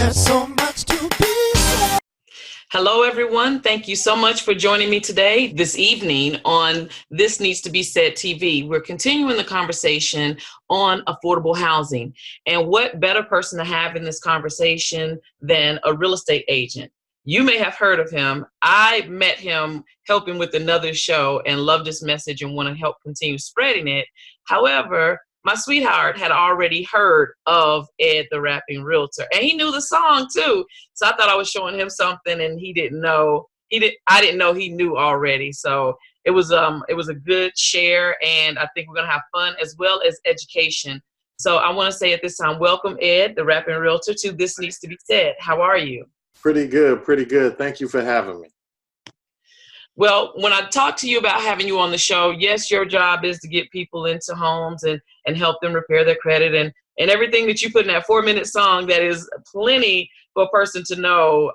There's so much to be said. Hello, everyone. Thank you so much for joining me today, this evening, on This Needs to Be Said TV. We're continuing the conversation on affordable housing. And what better person to have in this conversation than a real estate agent? You may have heard of him. I met him helping with another show and loved his message and want to help continue spreading it. However, my sweetheart had already heard of Ed the Rappin Realtor, and he knew the song too. So I thought I was showing him something, and he didn't know. I didn't know he knew already. So it was a good share, and I think we're gonna have fun as well as education. So I want to say at this time, welcome Ed the Rappin Realtor to This Needs to Be Said. How are you? Pretty good, pretty good. Thank you for having me. Well, when I talked to you about having you on the show, yes, your job is to get people into homes and help them repair their credit and everything that you put in that 4-minute song. That is plenty for a person to know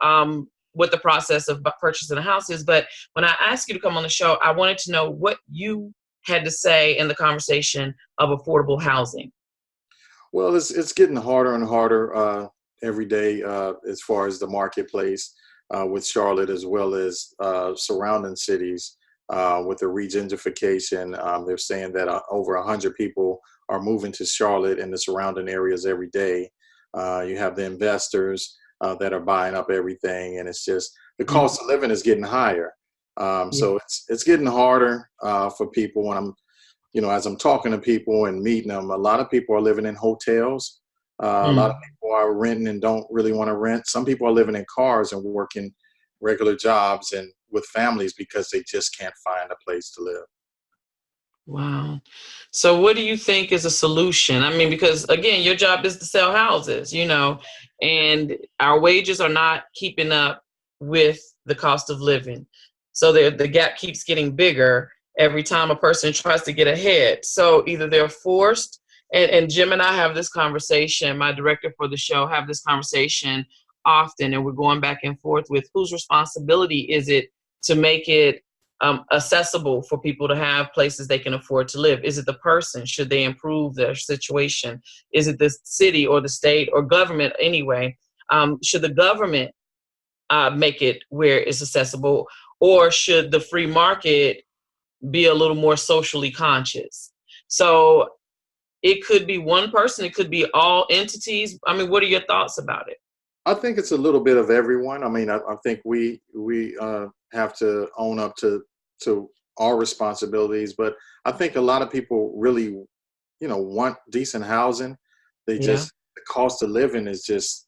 what the process of purchasing a house is. But when I asked you to come on the show, I wanted to know what you had to say in the conversation of affordable housing. Well, it's getting harder and harder every day as far as the marketplace. With Charlotte as well as surrounding cities with the regentrification. They're saying that over 100 people are moving to Charlotte and the surrounding areas every day. You have the investors that are buying up everything, and it's just the cost of living is getting higher. So it's getting harder for people when as I'm talking to people and meeting them. A lot of people are living in hotels. A lot of people are renting and don't really want to rent. Some people are living in cars and working regular jobs and with families because they just can't find a place to live. Wow. So what do you think is a solution? I mean, because again, your job is to sell houses, and our wages are not keeping up with the cost of living. So the gap keeps getting bigger every time a person tries to get ahead. So either they're forced. And Jim and I have this conversation, my director for the show, have this conversation often, and we're going back and forth with whose responsibility is it to make it accessible for people to have places they can afford to live? Is it the person? Should they improve their situation? Is it the city or the state or government anyway? Should the government make it where it's accessible, or should the free market be a little more socially conscious? So it could be one person. It could be all entities. I mean, what are your thoughts about it? I think it's a little bit of everyone. I mean, I think we have to own up to our responsibilities. But I think a lot of people really, want decent housing. They just the cost of living it just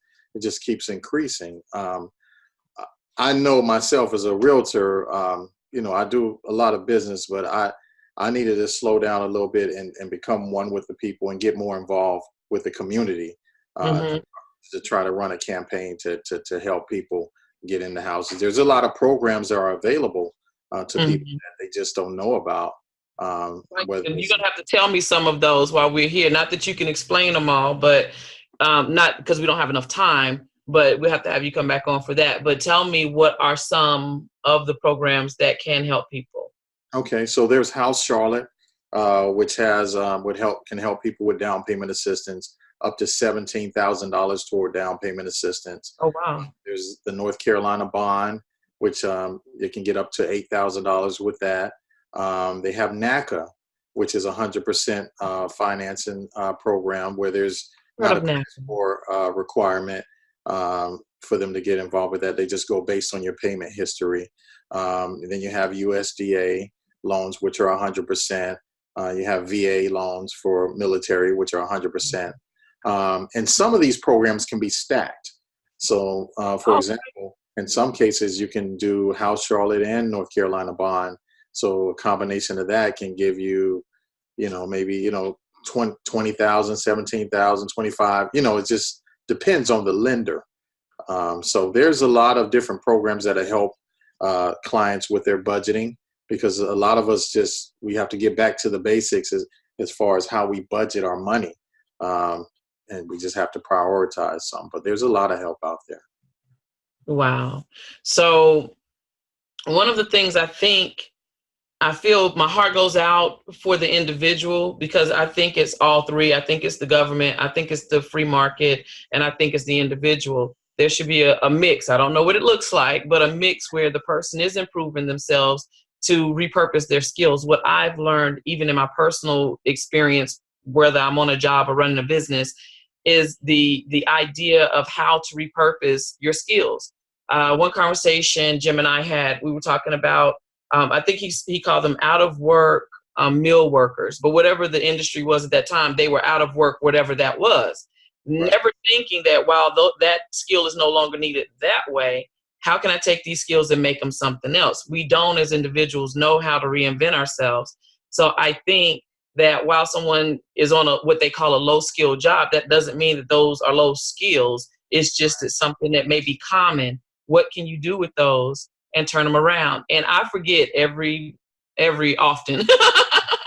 keeps increasing. I know myself as a realtor. I do a lot of business, but I needed to slow down a little bit and become one with the people and get more involved with the community to try to run a campaign to help people get into houses. There's a lot of programs that are available to people that they just don't know about. And you're going to have to tell me some of those while we're here. Not that you can explain them all, but not because we don't have enough time, but we have to have you come back on for that. But tell me, what are some of the programs that can help people? Okay, so there's House Charlotte, which has can help people with down payment assistance up to $17,000 toward down payment assistance. Oh wow! There's the North Carolina bond, which it can get up to $8,000 with that. They have NACA, which is 100% financing program where there's not a credit score requirement for them to get involved with that. They just go based on your payment history. And then you have USDA loans, which are 100%. You have VA loans for military, which are 100%. And some of these programs can be stacked. So, for example, in some cases, you can do House Charlotte and North Carolina bond. So a combination of that can give you, maybe, 20,000, 17,000, 25, it just depends on the lender. So there's a lot of different programs that help clients with their budgeting, because a lot of us we have to get back to the basics as far as how we budget our money. And we just have to prioritize some, but there's a lot of help out there. Wow. So one of the things I feel my heart goes out for the individual, because I think it's all three. I think it's the government, I think it's the free market, and I think it's the individual. There should be a mix. I don't know what it looks like, but a mix where the person is improving themselves to repurpose their skills. What I've learned, even in my personal experience, whether I'm on a job or running a business, is the idea of how to repurpose your skills. One conversation Jim and I had, we were talking about, I think he called them out of work mill workers, but whatever the industry was at that time, they were out of work, whatever that was. Right. Never thinking that while that skill is no longer needed that way, how can I take these skills and make them something else? We don't, as individuals, know how to reinvent ourselves. So I think that while someone is on what they call a low skill job, that doesn't mean that those are low skills. It's just that something that may be common. What can you do with those and turn them around? And I forget every often,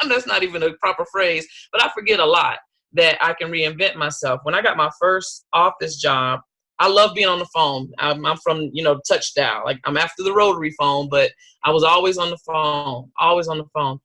that's not even a proper phrase, but I forget a lot that I can reinvent myself. When I got my first office job, I love being on the phone. I'm from, touch dial. Like, I'm after the rotary phone, but I was always on the phone, always on the phone.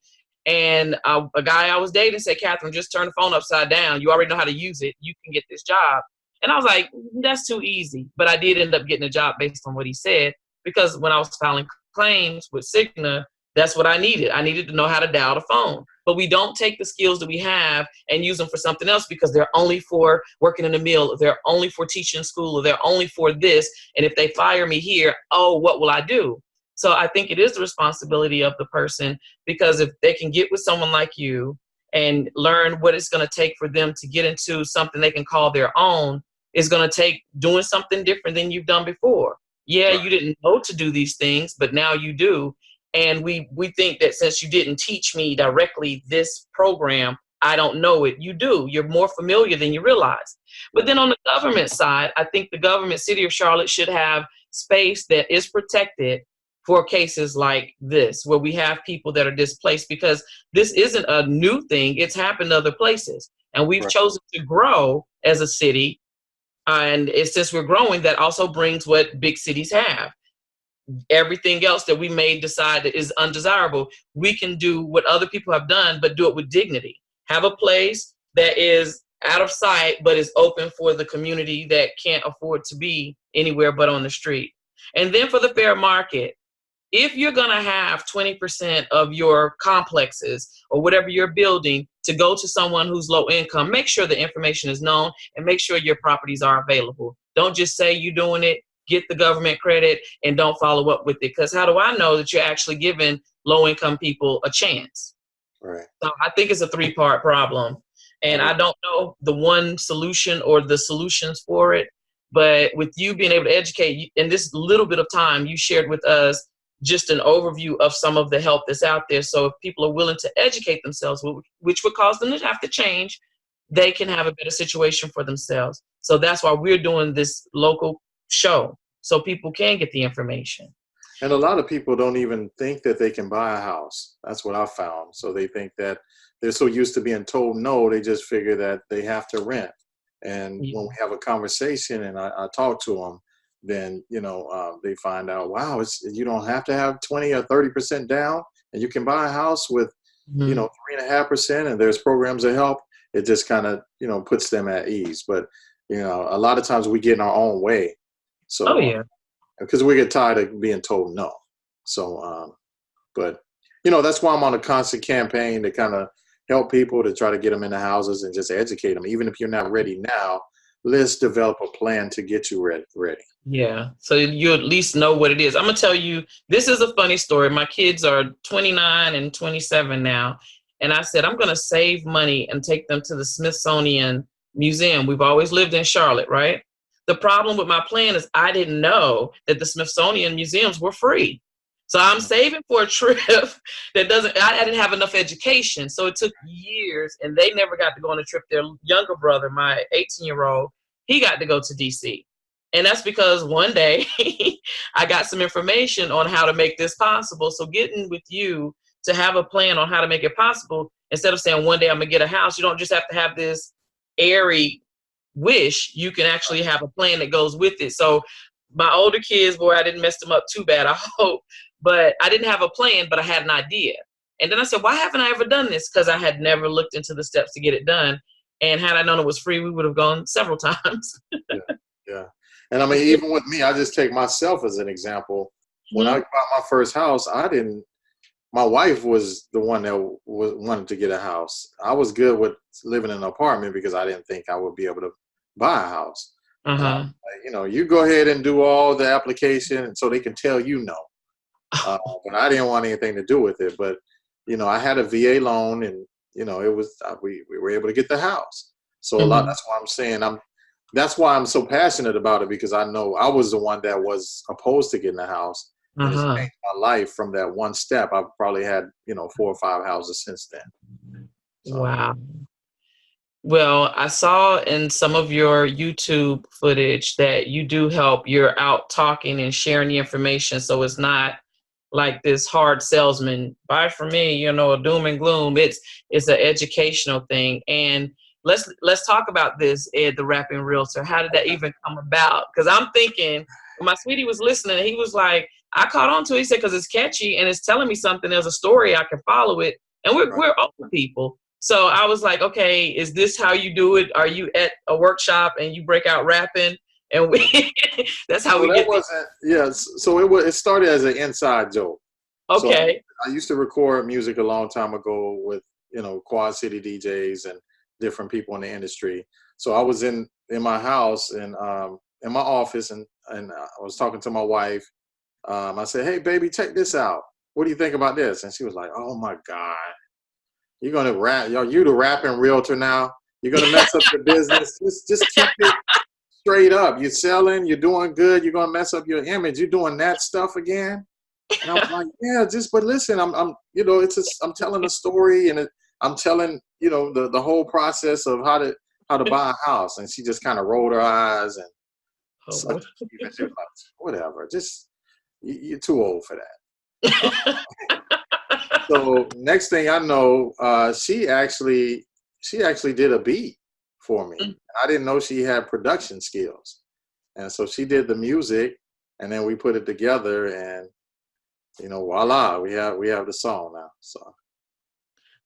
And a guy I was dating said, Catherine, just turn the phone upside down. You already know how to use it. You can get this job. And I was like, that's too easy. But I did end up getting a job based on what he said, because when I was filing claims with Cigna, that's what I needed. I needed to know how to dial the phone. But we don't take the skills that we have and use them for something else because they're only for working in a mill, or they're only for teaching school, or they're only for this. And if they fire me here, oh, what will I do? So I think it is the responsibility of the person, because if they can get with someone like you and learn what it's going to take for them to get into something they can call their own, it's going to take doing something different than you've done before. Yeah, right. You didn't know to do these things, but now you do. And we think that since you didn't teach me directly this program, I don't know it. You do. You're more familiar than you realize. But then on the government side, I think the government, City of Charlotte, should have space that is protected for cases like this, where we have people that are displaced, because this isn't a new thing. It's happened other places. And we've chosen to grow as a city. And it's since we're growing, that also brings what big cities have. Everything else that we may decide that is undesirable, we can do what other people have done, but do it with dignity. Have a place that is out of sight, but is open for the community that can't afford to be anywhere but on the street. And then for the fair market, if you're going to have 20% of your complexes or whatever you're building to go to someone who's low income, make sure the information is known and make sure your properties are available. Don't just say you're doing it, get the government credit, and don't follow up with it. Because how do I know that you're actually giving low income people a chance? Right. So I think it's a 3-part problem. And I don't know the one solution or the solutions for it. But with you being able to educate, in this little bit of time, you shared with us just an overview of some of the help that's out there. So if people are willing to educate themselves, which would cause them to have to change, they can have a better situation for themselves. So that's why we're doing this local show, so people can get the information. And a lot of people don't even think that they can buy a house. That's what I found. So they think that they're so used to being told no, they just figure that they have to rent. And when we have a conversation and I talk to them, then, they find out, wow, you don't have to have 20 or 30% down, and you can buy a house with, 3.5%, and there's programs that help. It just kind of, puts them at ease. But, a lot of times we get in our own way. So, because we get tired of being told no. So, but, that's why I'm on a constant campaign to kind of help people, to try to get them into houses and just educate them. Even if you're not ready now, let's develop a plan to get you ready. Yeah. So you at least know what it is. I'm going to tell you, this is a funny story. My kids are 29 and 27 now. And I said, I'm going to save money and take them to the Smithsonian Museum. We've always lived in Charlotte, right? The problem with my plan is I didn't know that the Smithsonian museums were free. So I'm saving for a trip that I didn't have enough education. So it took years, and they never got to go on a trip. Their younger brother, my 18-year-old, he got to go to DC. And that's because one day I got some information on how to make this possible. So getting with you to have a plan on how to make it possible, instead of saying one day I'm going to get a house, you don't just have to have this airy wish. You can actually have a plan that goes with it. So my older kids, boy, I didn't mess them up too bad, I hope. But I didn't have a plan, but I had an idea. And then I said, why haven't I ever done this? Because I had never looked into the steps to get it done. And had I known it was free, we would have gone several times. Yeah. And I mean, even with me, I just take myself as an example. When I bought my first house, my wife was the one that wanted to get a house. I was good with living in an apartment because I didn't think I would be able to buy a house. You go ahead and do all the application so they can tell you no. But I didn't want anything to do with it. But, I had a VA loan and, it was, we were able to get the house. So that's why I'm saying that's why I'm so passionate about it, because I know I was the one that was opposed to getting a house. And it's changed my life from that one step. I've probably had, 4 or 5 houses since then. So. Wow. Well, I saw in some of your YouTube footage that you do help. You're out talking and sharing the information. So it's not like this hard salesman, buy from me, doom and gloom. It's an educational thing. And let's talk about this, Ed the Rappin Realtor. How did that even come about? Because I'm thinking, my sweetie was listening and he was like, I caught on to it. He said, because it's catchy and it's telling me something. There's a story. I can follow it. And we're old people. So I was like, okay, is this how you do it? Are you at a workshop and you break out rapping? And that's how we get it. Yes. So it started as an inside joke. Okay. So I used to record music a long time ago with, Quad City DJs and different people in the industry. So I was in my house and in my office and I was talking to my wife. I said, hey, baby, check this out. What do you think about this? And she was like, oh, my God. You're going to rap. You the rapping realtor now. You're going to mess up your business. Just keep it straight up. You're selling. You're doing good. You're going to mess up your image. You're doing that stuff again. And I was like, yeah, but listen, I'm telling a story and I'm telling, the whole process of how to buy a house. And she just kind of rolled her eyes and she was like, whatever, just, you're too old for that. So next thing I know, she actually did a beat for me. I didn't know she had production skills. And so she did the music and then we put it together and, voila, we have the song now. So.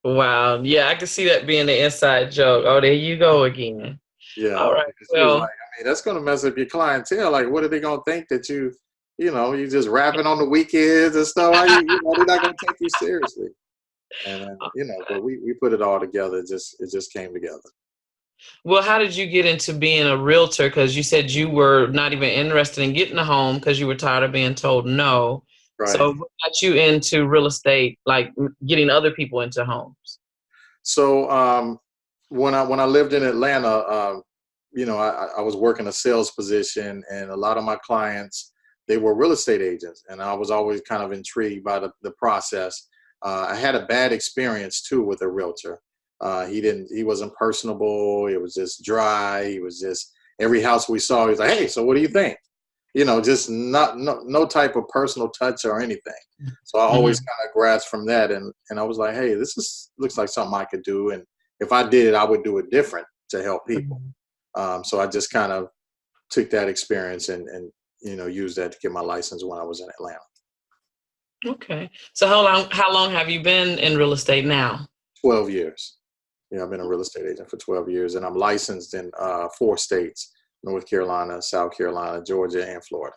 Wow. Yeah, I can see that being the inside joke. Oh, there you go again. Yeah. All right. Well, like, that's going to mess up your clientele. Like, what are they going to think that you just rapping on the weekends and stuff? They're not going to take you seriously. And but we put it all together. It just came together. Well, how did you get into being a realtor? Because you said you were not even interested in getting a home because you were tired of being told no. Right. So what got you into real estate, like getting other people into homes? So when I lived in Atlanta, I was working a sales position, and a lot of my clients, they were real estate agents, and I was always kind of intrigued by the process. I had a bad experience too with a realtor. He wasn't personable. It was just dry. He was just, every house we saw, he was like, hey, so what do you think? Just no type of personal touch or anything. So I always kind of grasped from that. And I was like, hey, looks like something I could do. And if I did it, I would do it different to help people. So I just kind of took that experience and used that to get my license when I was in Atlanta. Okay. So how long have you been in real estate now? 12 years. Yeah, I've been a real estate agent for 12 years, and I'm licensed in 4 states: North Carolina, South Carolina, Georgia, and Florida.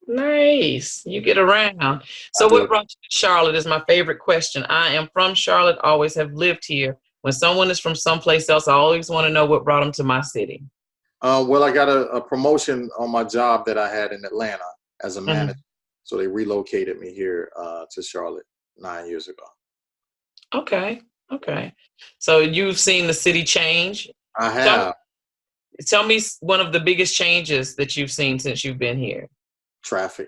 Nice. You get around. So what brought you to Charlotte is my favorite question. I am from Charlotte, always have lived here. When someone is from someplace else, I always want to know what brought them to my city. Well, I got a promotion on my job that I had in Atlanta as a manager. So they relocated me here to Charlotte 9 years ago. Okay. So you've seen the city change? I have. Tell me one of the biggest changes that you've seen since you've been here. Traffic.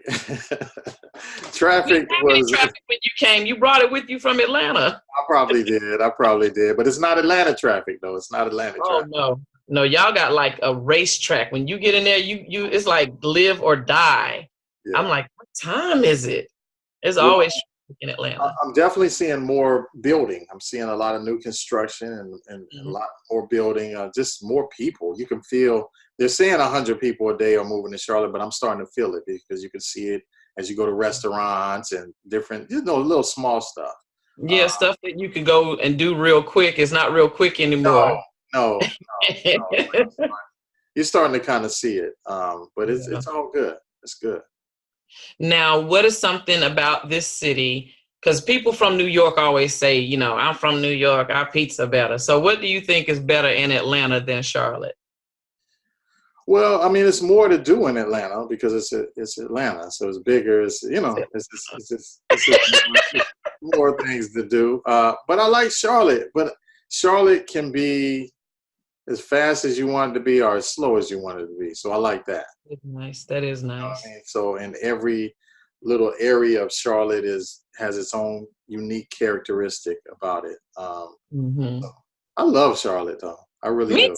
Traffic was traffic when you came. You brought it with you from Atlanta. I probably did. But it's not Atlanta traffic though. It's not Atlanta traffic. Oh no, y'all got like a racetrack. When you get in there, you it's like live or die. Yeah. I'm like, what time is it? It's always traffic in Atlanta. I'm definitely seeing more building. I'm seeing a lot of new construction and a lot more building. Just more people. You can feel. They're saying 100 people a day are moving to Charlotte, but I'm starting to feel it because you can see it as you go to restaurants and different, little small stuff. Yeah, stuff that you can go and do real quick. It's not real quick anymore. No. you're starting to kind of see it. But Yeah. it's all good. It's good. Now, what is something about this city? Because people from New York always say, you know, I'm from New York, our pizza better. So what do you think is better in Atlanta than Charlotte? Well, I mean, it's more to do in Atlanta because it's Atlanta, so it's bigger. It's more things to do. But I like Charlotte. But Charlotte can be as fast as you want it to be or as slow as you want it to be. So I like that. That's nice. That is You know what nice. I mean? So in every little area of Charlotte has its own unique characteristic about it. Hmm. I love Charlotte though. I really Me do.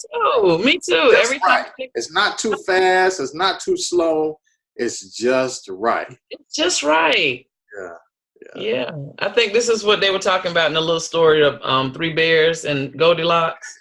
too. Me too. Just Every time right. It's not too fast. It's not too slow. It's just right. it's just right. Yeah. Yeah. Yeah. I think this is what they were talking about in the little story of Three Bears and Goldilocks.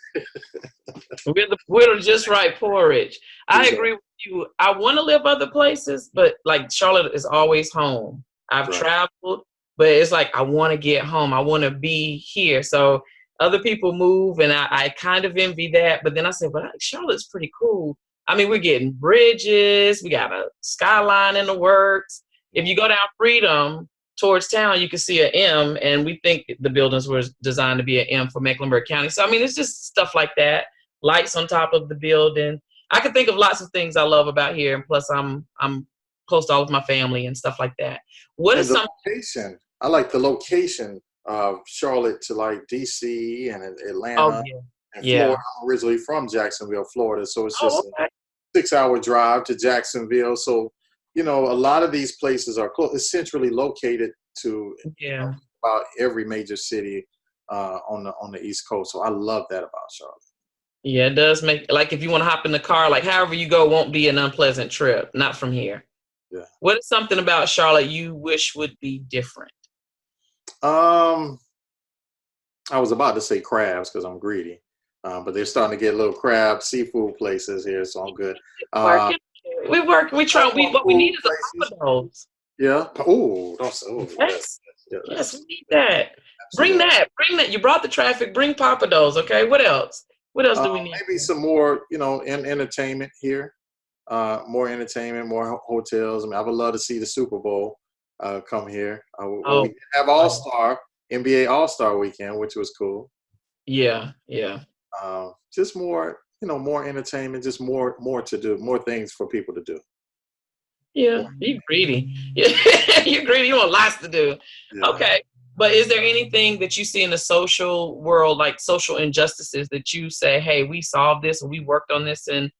We're the just right porridge. I Exactly. agree with you. I want to live other places, but like Charlotte is always home. I've Right. traveled, but it's like I want to get home. I want to be here. So other people move, and I kind of envy that. But then I said, but Charlotte's pretty cool. I mean, we're getting bridges. We got a skyline in the works. If you go down Freedom towards town, you can see an M, and we think the buildings were designed to be an M for Mecklenburg County. So I mean, it's just stuff like that. Lights on top of the building. I can think of lots of things I love about here, and plus I'm close to all of my family and stuff like that. What And is the something? location. I like the location of Charlotte to like DC and Oh Atlanta yeah, and yeah. Florida. I'm originally from Jacksonville, Florida, so it's just Oh a okay. 6-hour drive to Jacksonville. So, you know, a lot of these places are close, centrally located to Yeah, about every major city on the East Coast. So I love that about Charlotte. yeah. It does make like if you want to hop in the car, like however you go, won't be an unpleasant trip. Not from here. Yeah. What is something about Charlotte you wish would be different? I was about to say crabs because I'm greedy, but they're starting to get little crab seafood places here, so I'm good. Working. We work. We try. What we Food need is a places. Pappadeaux. Yeah. Oh, that's Yes. yeah, Yes, we need that. Bring absolutely. that. Bring that. You brought the traffic. Bring Pappadeaux. Okay. What else? What else do we need? Maybe some more, you know, entertainment here. More entertainment, more hotels. I mean, I would love to see the Super Bowl come here. Oh, We did have All-Star, NBA All-Star weekend, which was cool. yeah, yeah, Just more, you know, more entertainment, just more to do, more things for people to do. yeah. You greedy. Yeah, you're greedy. You want lots to do. Yeah. Okay. But is there anything that you see in the social world, like social injustices, that you say, hey, we solved this and we worked on this, and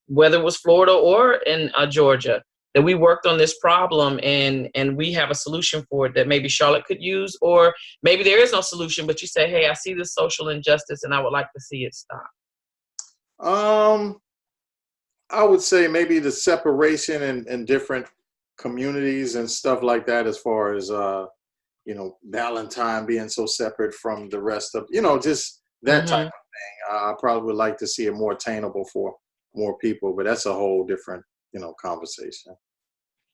whether it was Florida or in Georgia, that we worked on this problem and we have a solution for it that maybe Charlotte could use, or maybe there is no solution, but you say, hey, I see this social injustice and I would like to see it stop. I would say maybe the separation in different communities and stuff like that, as far as you know, Valentine being so separate from the rest of, you know, just that type of thing. I probably would like to see it more attainable for more people, but that's a whole different, you know, conversation.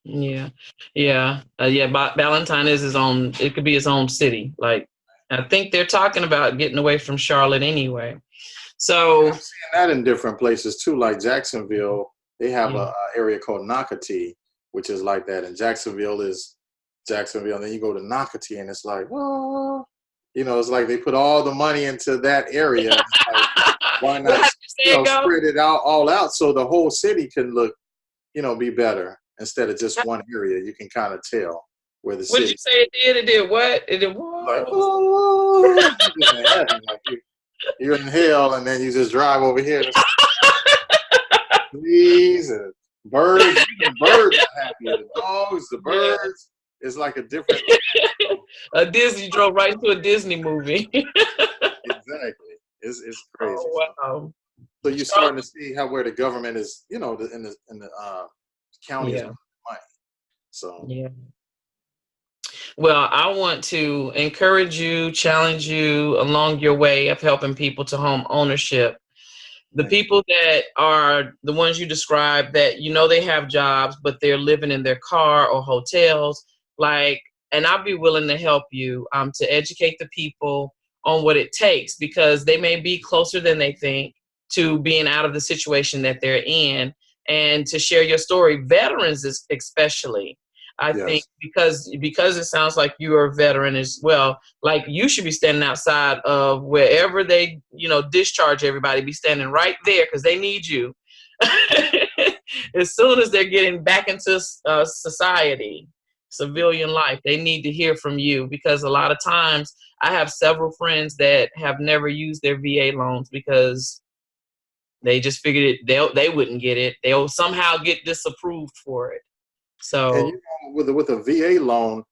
Yeah, yeah, yeah. But Valentine is his own. It could be his own city. Like I think they're talking about getting away from Charlotte anyway. So I'm seeing that in different places too, like Jacksonville. They have yeah. a area called Nocatee, which is like that. And Jacksonville is Jacksonville. And then you go to Nocatee and it's like, well, you know, it's like they put all the money into that area. It's like, why Well, how not, did you say it go? spread it out all out so the whole city can look, you know, be better instead of just one area. You can kind of tell where the What did city you say it did? It did what? It did like, what? oh, you're in heaven, like you're in hell, and then you just drive over here. And it's trees and birds. Even the birds are happy. The dogs, the birds. It's like a different. A Disney drove right to a Disney movie. Exactly. It's crazy. Oh wow. So you're starting to see how where the government is, you know, in the county is Yeah. money. So Yeah. Well, I want to encourage you, challenge you along your way of helping people to home ownership. The people that are the ones you described that, you know, they have jobs, but they're living in their car or hotels, like, and I'll be willing to help you to educate the people on what it takes, because they may be closer than they think to being out of the situation that they're in, and to share your story. Veterans especially. I think Yes. because it sounds like you are a veteran as well, like you should be standing outside of wherever they, discharge everybody, be standing right there because they need you. As soon as they're getting back into society, civilian life, they need to hear from you, because a lot of times I have several friends that have never used their VA loans because they just figured they wouldn't get it. They'll somehow get disapproved for it. And So with a VA loan,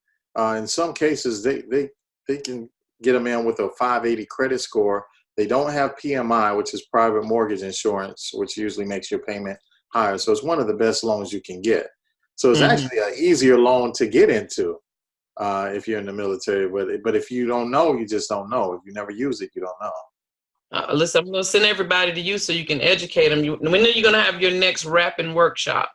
in some cases they can get them in with a 580 credit score. They don't have PMI, which is private mortgage insurance, which usually makes your payment higher. So it's one of the best loans you can get. So it's actually an easier loan to get into if you're in the military. But if you don't know, you just don't know. If you never use it, you don't know. listen, I'm going to send everybody to you so you can educate them. When are you going to have your next rapping workshop?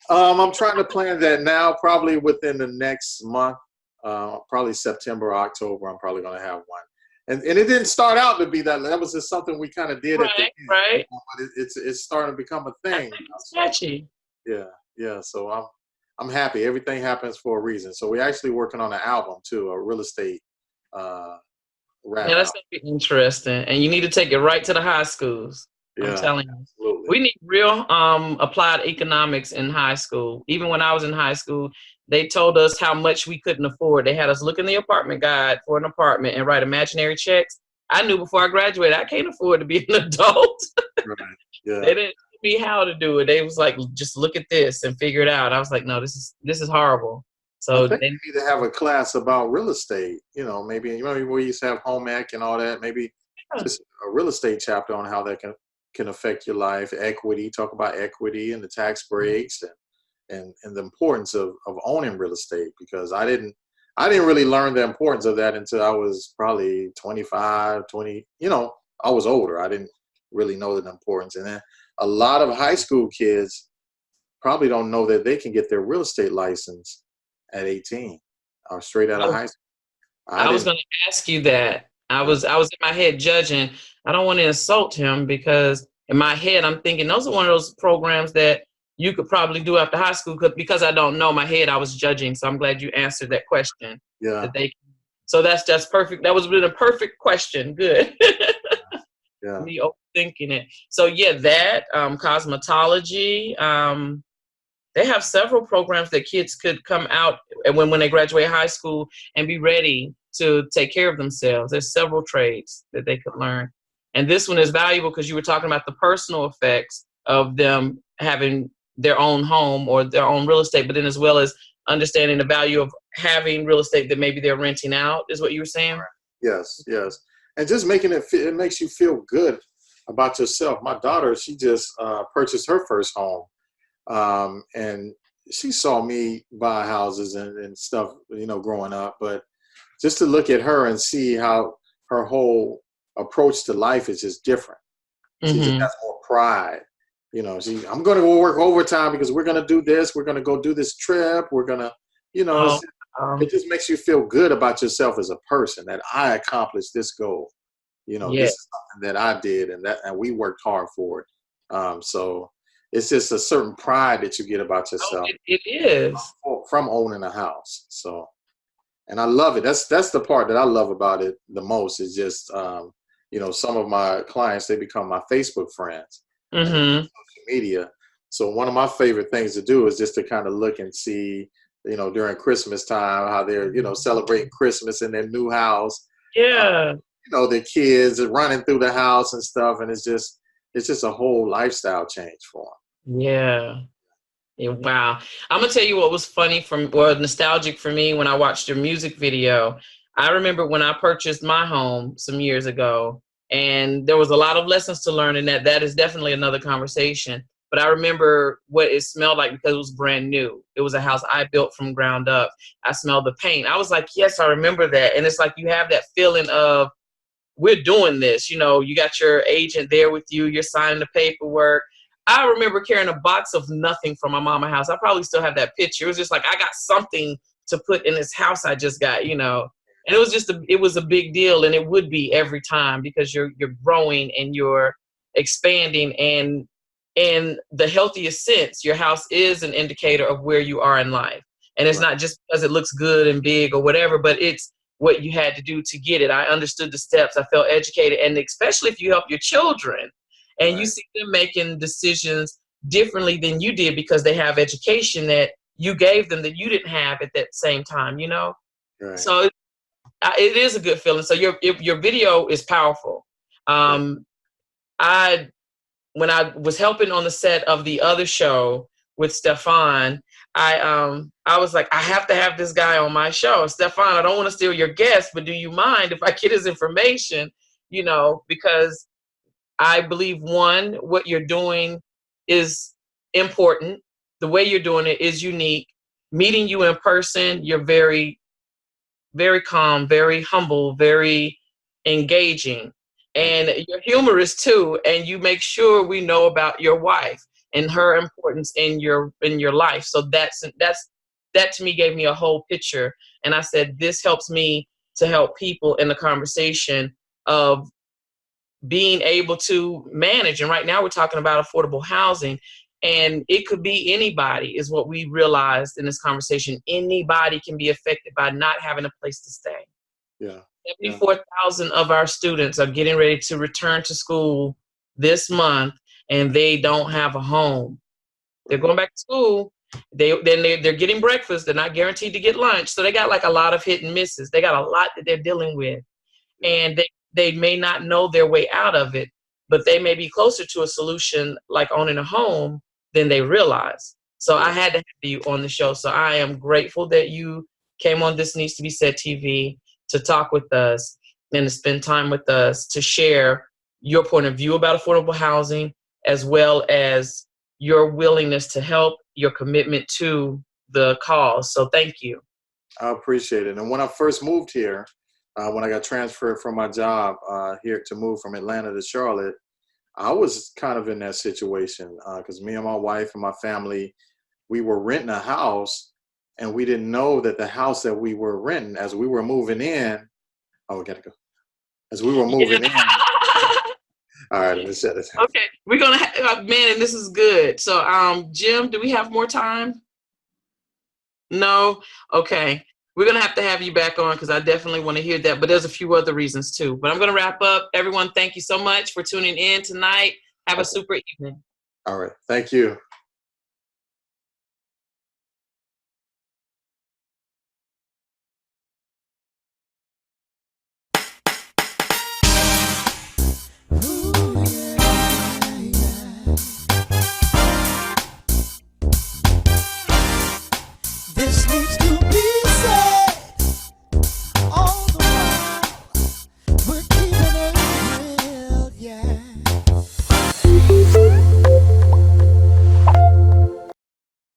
I'm trying to plan that now, probably within the next month, probably September or October. I'm probably going to have one. And it didn't start out to be that. That was just something we kind of did at the end. Right. But it's starting to become a thing. It's catchy. Yeah. So I'm happy. Everything happens for a reason. So we're actually working on an album too, a real estate rap. Yeah, that's going to be interesting. And you need to take it right to the high schools. Yeah, I'm telling you. Absolutely. We need real applied economics in high school. Even when I was in high school, they told us how much we couldn't afford. They had us look in the apartment guide for an apartment and write imaginary checks. I knew before I graduated, I can't afford to be an adult. Right. Yeah. They didn't tell me how to do it. They was like, just look at this and figure it out. I was like, no, this is horrible. So I think we need to have a class about real estate. Maybe we used to have home ec and all that. Maybe just a real estate chapter on how that can affect your life. Equity, talk about equity and the tax breaks and the importance of owning real estate, because I didn't really learn the importance of that until I was probably 25, 20. I was older. I didn't really know the importance. And then a lot of high school kids probably don't know that they can get their real estate license at 18 or straight out of high school. I was going to ask you that. I was in my head judging. I don't want to insult him, because in my head I'm thinking those are one of those programs that you could probably do after high school. Because I don't know, my head I was judging. So I'm glad you answered that question. Yeah. So that's perfect. That was a perfect question. Good. Yeah. Me overthinking it. So yeah, that cosmetology. They have several programs that kids could come out and when they graduate high school and be ready to take care of themselves. There's several trades that they could learn. And this one is valuable because you were talking about the personal effects of them having their own home or their own real estate, but then as well as understanding the value of having real estate that maybe they're renting out, is what you were saying? Yes. And just making it makes you feel good about yourself. My daughter, she just purchased her first home. And she saw me buy houses and stuff, growing up, but just to look at her and see how her whole approach to life is just different. She just has more pride. I'm going to go work overtime because we're going to do this. We're going to go do this trip. We're going to, it just makes you feel good about yourself as a person, that I accomplished this goal. This is something that I did and we worked hard for it. So it's just a certain pride that you get about yourself. It is. From owning a house. So, and I love it. That's the part that I love about it the most, is just, some of my clients, they become my Facebook friends. Social media. So one of my favorite things to do is just to kind of look and see, during Christmas time, how they're, celebrating Christmas in their new house. Yeah. The kids are running through the house and stuff. And it's just a whole lifestyle change for them. Yeah. Wow. I'm going to tell you what was funny nostalgic for me when I watched your music video. I remember when I purchased my home some years ago, and there was a lot of lessons to learn in that. That is definitely another conversation. But I remember what it smelled like because it was brand new. It was a house I built from ground up. I smelled the paint. I was like, yes, I remember that. And it's like you have that feeling of, we're doing this. You got your agent there with you. You're signing the paperwork. I remember carrying a box of nothing from my mama's house. I probably still have that picture. It was just like, I got something to put in this house I just got, And it was it was a big deal, and it would be every time, because you're growing and expanding, and in the healthiest sense, your house is an indicator of where you are in life. And it's not just because it looks good and big or whatever, but it's what you had to do to get it. I understood the steps. I felt educated. And especially if you help your children and you see them making decisions differently than you did because they have education that you gave them that you didn't have at that same time, you know? Right. So it is a good feeling. So your video is powerful. When I was helping on the set of the other show with Stefan, I was like, I have to have this guy on my show. Stefan, I don't want to steal your guest, but do you mind if I get his information? You know, because I believe, one, what you're doing is important. The way you're doing it is unique. Meeting you in person, you're very, very calm, very humble, very engaging. And you're humorous too. And you make sure we know about your wife and her importance in your life. So that to me gave me a whole picture. And I said, this helps me to help people in the conversation of being able to manage. And right now we're talking about affordable housing, and it could be anybody is what we realized in this conversation. Anybody can be affected by not having a place to stay. Yeah. 74,000 of our students are getting ready to return to school this month, and they don't have a home. They're going back to school. They're getting breakfast. They're not guaranteed to get lunch. So they got like a lot of hit and misses. They got a lot that they're dealing with. And they may not know their way out of it, but they may be closer to a solution like owning a home than they realize. So I had to have you on the show. So I am grateful that you came on This Needs to Be Said TV to talk with us and to spend time with us to share your point of view about affordable housing, as well as your willingness to help, your commitment to the cause. So thank you. I appreciate it. And when I first moved here, when I got transferred from my job here to move from Atlanta to Charlotte, I was kind of in that situation because me and my wife and my family, we were renting a house, and we didn't know that the house that we were renting, as we were moving in, we gotta go. As we were moving in. All right, let's shut this. Okay, we're gonna man, and this is good. So, Jim, do we have more time? No. Okay, we're gonna have to have you back on because I definitely want to hear that. But there's a few other reasons too. But I'm gonna wrap up. Everyone, thank you so much for tuning in tonight. Have a super evening. All right, thank you.